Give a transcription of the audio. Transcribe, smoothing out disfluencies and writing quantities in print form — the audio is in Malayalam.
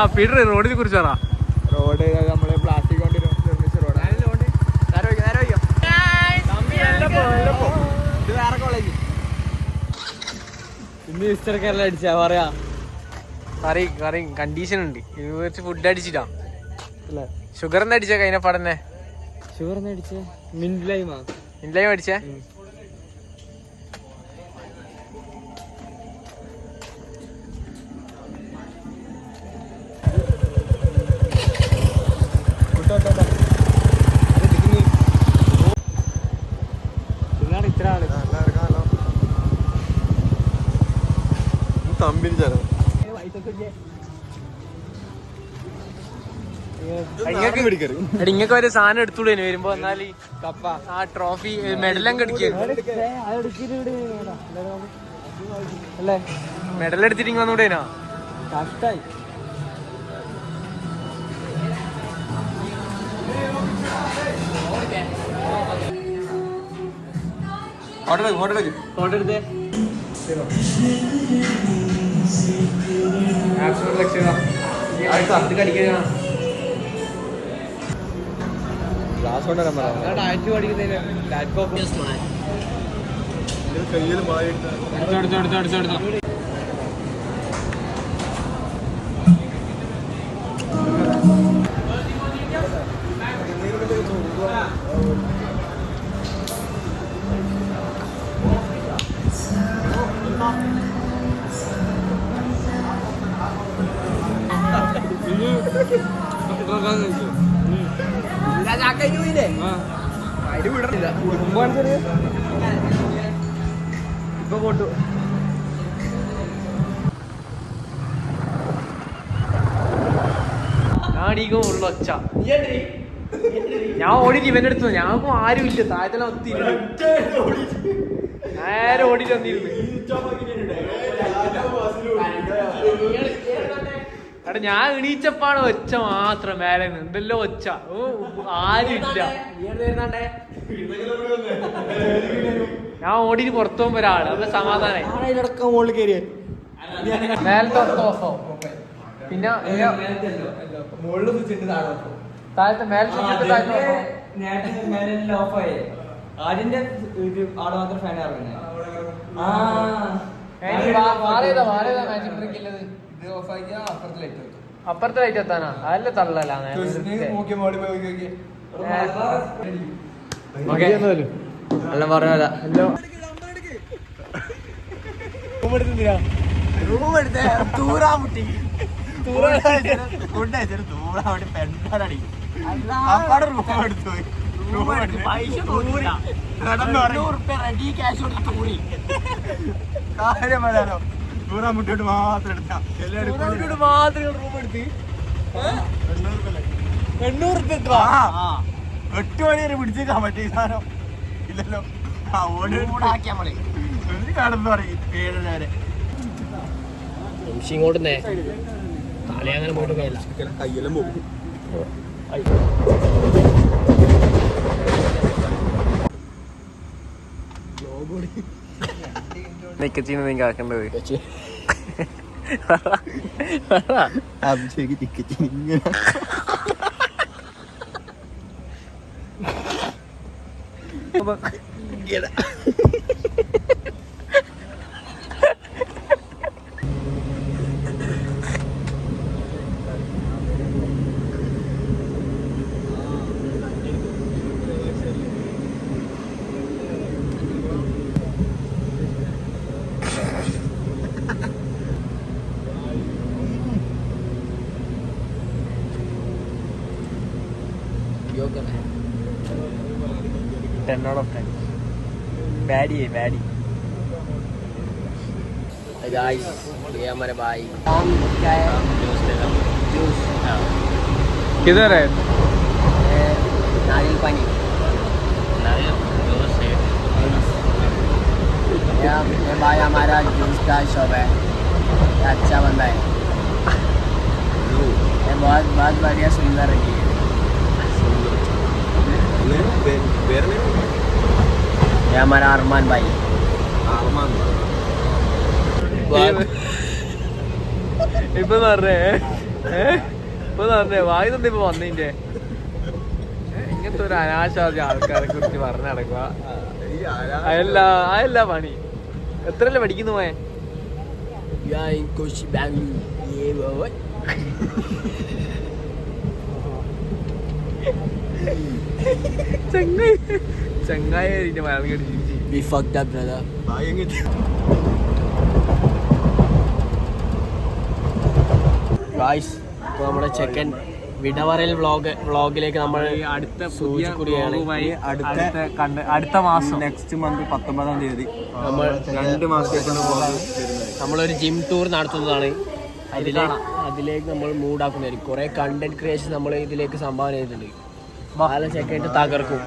ആ പീറ്റർ റോഡിനെ കുറിച്ച് പറ. റോഡ് നമ്മള് പ്ലാസ്റ്റിക് കൊണ്ട് നിർമ്മിച്ച റോഡാണ്. ഇത് വേറെ കോളേജ്. ഇന്ന് ഈസ്റ്റർക്കെല്ലാം അടിച്ചാ പറയാ കറി കണ്ടീഷൻ ഉണ്ട്. ഇത് കുറച്ച് ഫുഡ് അടിച്ചിട്ടാ. ഷുഗർ എന്താ അടിച്ച കഴിഞ്ഞ പാടന്നെ? ഷുഗർ എന്താ അടിച്ചേ? മിൻലൈമാ അടിച്ചേ? ഇത്ര ആള് ഇങ്ങക്ക് ഒരു സാധനം എടുത്തൂടേന് വരുമ്പോ. എന്നാല് കപ്പ ആ ട്രോഫി മെഡലും അല്ലേ? മെഡൽ എടുത്തിട്ട് വന്നൂടേനാ. കഷ്ടായി. ഫോട്ടോ എടുത്തേ. ക്ലാസ് കൊണ്ടുവരാൻ പറയാം. ഡയറ്റ് പഠിക്കുന്നതിന് ഇപ്പൊ പോട്ടു. ഞാനീകോ ഉള്ള ഒച്ച ഞാൻ ഓടിയിട്ട് ഇവന്റെ അടുത്ത് ഞങ്ങൾക്കും ആരും ഇല്ല. താഴത്തെല്ലാം ഒത്തിരി നേരെ ഓടിയിട്ട് വന്നിരുന്നു. എടാ ഞാൻ എണീച്ചപ്പാണ് ഒച്ച മാത്രം മേലെ നിന്ന്. എന്തെല്ലോ ഒച്ച. ആരും ഇല്ല. ഞാൻ ഓടിയിട്ട് പുറത്തു പോകുമ്പോ ഒരാള് അപ്പൊ സമാധാനായി. മേലത്തെ ഓഫാവും. പിന്നെ താഴത്തെ അതിന്റെ ആള് മാത്രം ഫാൻ ഇറങ്ങുന്നത്. അപ്പുറത്തെ ലൈറ്റ് എത്താനാ? അതല്ല തള്ളലാ. എല്ലാം പറഞ്ഞല്ല. റൂം എടുത്ത് തൂറാൻ മുട്ടി പെണ്ണടി അപ്പാടെ റൂം എടുത്തു പോയി. കാര്യം പറയാലോ. തൂറാൻ മുട്ടിയോട്ട് മാത്രം എടുത്താ മാത്രം റൂം എടുത്ത് 800 8 മണി വരെ പിടിച്ചേക്കാൻ പറ്റിയ സാധനം ഇല്ലല്ലോ. കടന്നു പറയും 7 വരെ. ഇങ്ങോട്ട് തല അങ്ങനെ പോയിട്ട് കയ്യെല്ലാം പോകും. നീ ആക്കേണ്ടത് योगा में 10 out of 10. बैडी है बैडी. गाइस ये हमारे भाई काम क्या है? जूस. किधर है? नारियल पानी. नारियल जूस है. ये भाई हमारा जूस का शॉप है. अच्छा बंदा है. ये बहुत बहुत बढ़िया सुंदर है. ये हमारा अरमान भाई. ഇപ്പൊ പറഞ്ഞേ ഇപ്പൊ പറഞ്ഞേ വായി തന്നെ ഇപ്പൊ വന്നതിന്റെ ഇങ്ങനത്തെ ഒരു അനാശാസ്യ ആൾക്കാരെ കുറിച്ച് പറഞ്ഞു നടക്കുക. അതല്ല പണി. എത്രയല്ലേ പഠിക്കുന്നു പോയെ? ചങ്ങായ മലയാളം കേട്ട് നമ്മുടെ ചെക്കൻ വിടവറൽ വ്ളോഗിലേക്ക് നമ്മൾ അടുത്ത സൂചിക്കുകയാണ്. അടുത്ത മാസം നെക്സ്റ്റ് മന്ത് 19-ാം തീയതി നമ്മൾ 2 മാസത്തേക്കാണ് നമ്മളൊരു ജിം ടൂർ നടത്തുന്നതാണ്. അതിലേക്ക് നമ്മൾ മൂഡാക്കുന്നതായിരിക്കും. കുറെ കണ്ടന്റ് ക്രിയേഷൻ നമ്മൾ ഇതിലേക്ക് സംഭാവന ചെയ്തിട്ടുണ്ട്. ചെക്കായിട്ട് തകർക്കും.